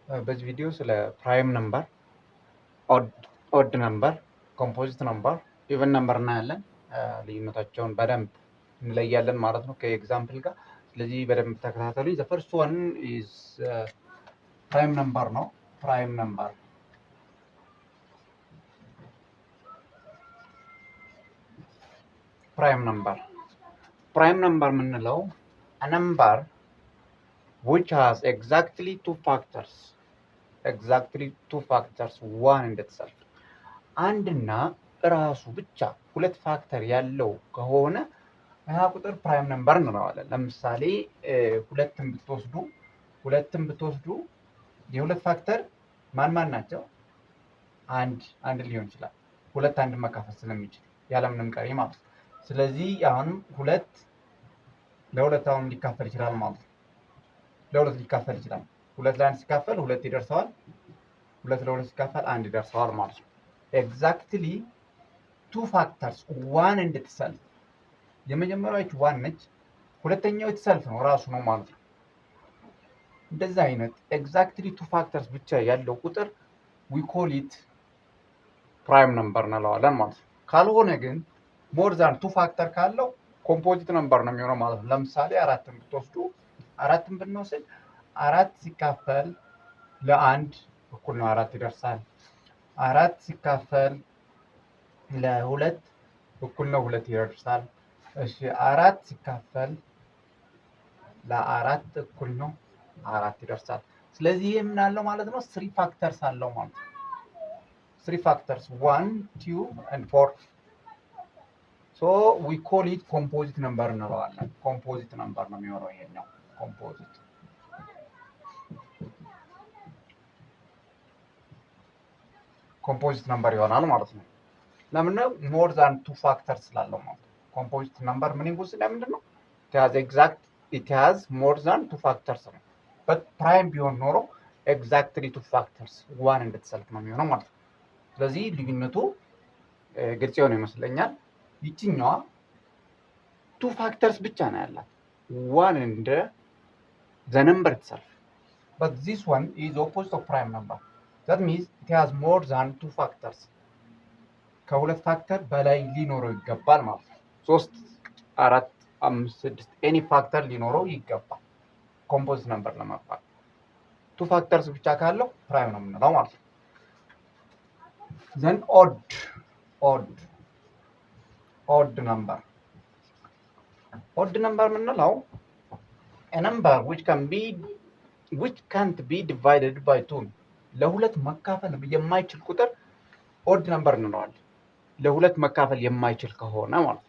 በዚህ ቪዲዮ ስለ ፕራይም ነምበር፣ ኦድ ነምበር፣ ኮምፖዚት ነምበር፣ ኢቨን ነምበር እናያለን። ልዩነታቸውን በደንብ እንለያለን ማለት ነው ከኤግዛምፕል ጋር። ስለዚህ በደንብ ተከታተሉ። ዘ ፈርስት ዋን ኢዝ ፕራይም ነምበር ነው። ፕራይም ነምበር ፕራይም ነምበር የምንለው a number which has exactly two factors one and itself አንድና ራሱ ብቻ ሁለት ፋክተር ያለው ከሆነ ያ ቁጥር ፕራይም ነምበር እንለዋለን። ለምሳሌ ሁለትን ብትወስዱ የሁለት ፋክተር ማን ናቸው? አንድ ሊሆን ይችላል። ሁለት አንድ መካፈል ስለሚችል ያለምንም ቀሪ ማለት ነው። ስለዚህ አሁንም ሁለት ለሁለት አሁን ሊካፈል ይችላል ማለት ነው። ለሁለት ሊካፈል ይችላል። ሁለት ለአንድ ሲካፈል ሁለት ይደርሰዋል። ሁለት ለሁለት ሲካፈል አንድ ይደርሰዋል ማለት ነው። ኤግዛክትሊ ቱ ፋክተርስ ዋን ኤንድ ኢትሰልፍ። የመጀመሪያው ዋን ነች፣ ሁለተኛው ኢትሰልፍ ነው ራሱ ነው ማለት ነው። እንደዛ አይነት ኤግዛክትሊ ቱ ፋክተርስ ብቻ ያለው ቁጥር ዊ ኮል ኢት ፕራይም ነምበር እንለዋለን ማለት ነው። ካልሆነ ግን ሞር ዛን ቱ ፋክተር ካለው ኮምፖዚት ነምበር ነው የሚሆነው ማለት ነው። ለምሳሌ አራትን ብንወስድ አራት ሲካፈል ለአንድ እኩል ነው አራት ይደርሳል። አራት ሲካፈል ለሁለት እኩል ነው ሁለት ይደርሳል። እሺ አራት ሲካፈል ለአራት እኩል ነው አራት ይደርሳል። ስለዚህ ይሄ ምን አለው ማለት ነው? ስሪ ፋክተርስ አለው ማለት ነው። ስሪ ፋክተርስ 1 2 and 4 so we call it composite number እንለዋለን። ኮምፖዚት ነምበር ነው የሚሆነው ይሄኛው ኮምፖዚት ነምበር ይሆናል ማለት ነው። ለምን ነው? ሞር ዛን ቱ ፋክተርስ ስላለው ማለት ነው። ኮምፖዚት ነምበር ምን ይጉስ ለምንድን ነው? it has more than two factors ነው። but prime ቢሆን ኖሮ exactly two factors one and itself ነው የሚሆነው ማለት ነው። ስለዚህ ልዩነቱ ግልጽ የሆነ ይመስለኛል። ይችኛዋ two factors ብቻ ነው ያላት one and the number itself, but this one is opposite of prime number. that means it has more than two factors. ከሁለት ፋክተር በላይ ሊኖረው ይገባል ማለት ነው። 3 4 5 6 ኤኒ ፋክተር ሊኖረው ይገባል ኮምፖዚት ነምበር ለመባል። ቱ ፋክተርስ ብቻ ካለው ፕራይም ነው የምንለው ማለት ነው። then odd number የምንለው a number which can't be divided by 2 ለሁለት መካፈል የማይችል ቁጥር ኦድ ነምበር እንለዋለን። ለሁለት መካፈል የማይችል ከሆነ ማለት ነው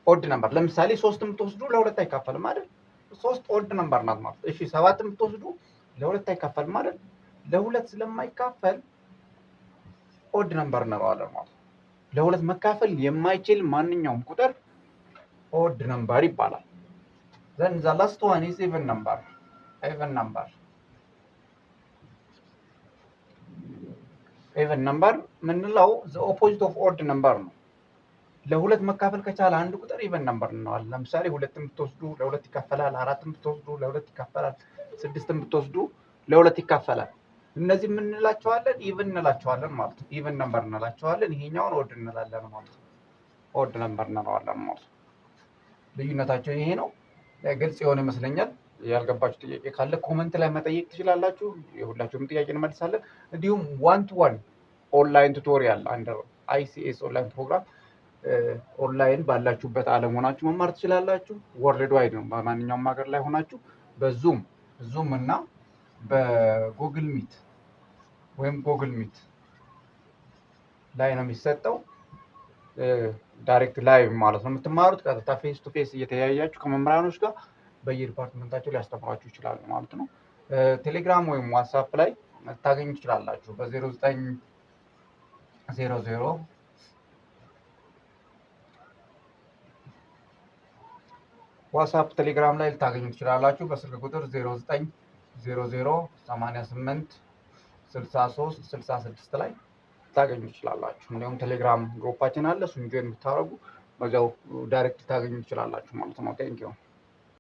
ኦድ ነምበር። ለምሳሌ 3ን ብትወስዱ ለሁለት አይካፈልም አይደል? 3 ኦድ ነምበር ናት ማለት ነው። እሺ 7ን ብትወስዱ ለሁለት አይካፈልም አይደል? ለሁለት ስለማይካፈል ኦድ ነምበር እንለዋለን ማለት ነው። ለሁለት መካፈል የማይችል ማንኛውም ቁጥር ኦድ ነምበር ይባላል። then the last one is even number ምንለው the opposite of odd number ነው። ለሁለት መካፈል ከቻለ አንድ ቁጥር ኢቨን ነምበር እንለዋለን። ለምሳሌ 2ን ብትወስዱ ለሁለት ይካፈላል። 4ን ብትወስዱ ለሁለት ይካፈላል። 6ን ብትወስዱ ለሁለት ይካፈላል። እነዚህ ምን እንላቸዋለን? ኢቨን እንላቸዋለን ማለት ነው። ኢቨን ነምበር እንላቸዋለን። ይሄኛውን ኦድ እንላለን ማለት ነው። ኦድ ነምበር እንለዋለን ማለት ነው። ልዩነታቸው ይሄ ነው። ግልጽ የሆነ ይመስለኛል። ያልገባችሁ ጥያቄ ካለ ኮሜንት ላይ መጠየቅ ትችላላችሁ። የሁላችሁም ጥያቄ እንመልሳለን። እንዲሁም 1-to-1 ኦንላይን ቱቶሪያል አንደር ICS ኦንላይን ፕሮግራም ኦንላይን ባላችሁበት ዓለም ሆናችሁ መማር ትችላላችሁ። ወርልድ ዋይድ ነው። በማንኛውም ሀገር ላይ ሆናችሁ በዙም እና በጉግል ሚት ወይም ጉግል ሚት ላይ ነው የሚሰጠው። ዳይሬክት ላይቭ ማለት ነው የምትማሩት። ቀጥታ ፌስ ቱ ፌስ እየተያያችሁ ከመምህራኖች ጋር በየዲፓርትመንታቸው ሊያስተምሯችሁ ይችላሉ ማለት ነው። ቴሌግራም ወይም ዋትስአፕ ላይ ታገኙ ትችላላችሁ። በ0900 ዋትስአፕ ቴሌግራም ላይ ልታገኙ ትችላላችሁ። በስልክ ቁጥር 0900886366 ላይ ታገኙ ትችላላችሁ። እንዲሁም ቴሌግራም ግሩፓችን አለ። እሱን ጆይን ብታደርጉ በዛው ዳይሬክት ታገኙ ትችላላችሁ ማለት ነው። ቴንክ ዩ